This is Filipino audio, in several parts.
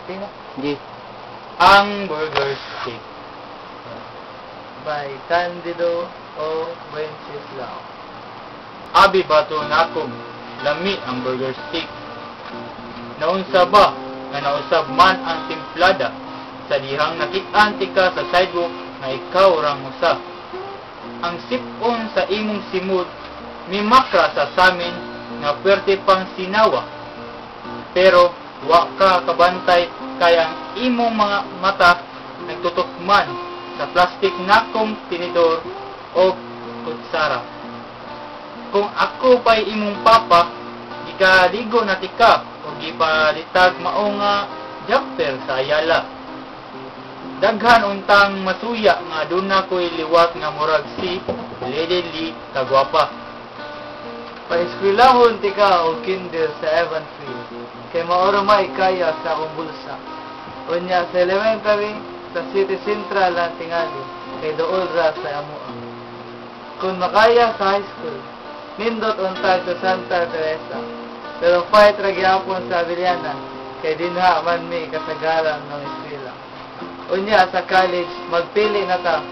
Tina? Di. Ang burger steak. By Candido O. Wenceslao. Abi bato na akong lami ang burger steak. Naunsa ba nga nausab man ang timplada sa dihang nakit-an ka sa sidewalk nga ikaw rang usa. Ang sipon sa imong simud mimakra sa samin nga pwerte pang sinawa. Pero wa ka kabantay kaya ang imong mga mata nagtutukman sa plastic nakong tinidor o kutsara. Kung ako pa'y imong papa, ikaligo na tika o gipalitag mao nga jumper sa ayala. Daghan untang masuya nga aduna ko'y liwat nga murag si Lady Lee kagwapa. Paeskwelahon tika o kinder sa Evan Free. Kay maoro maikaya sa akong bulsa. Unya sa elementary, sa City Central lang tingali. Kay dool ra sa amoa. Kung makaya sa high school, nindot untag sa Santa Teresa. Pero fight ra gyapon sa Avellana. Kay dinha man mi kasagaran ng eskwela. Unya sa college, magpili na ta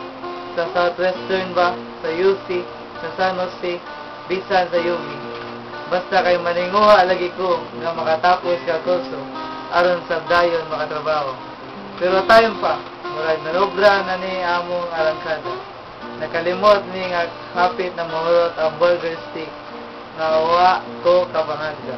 sa Southwestern ba, sa UC, sa San Jose, bisan sa UV. Basta kay maninguha lagi ko nga makatapos ka kurso aron sa dayon makatrabaho. Pero tayo pa, murag nanobra na ni among arangkada. Nakalimot ni nga hapit na mahurot ang burger stick nga wa ko kabangagda.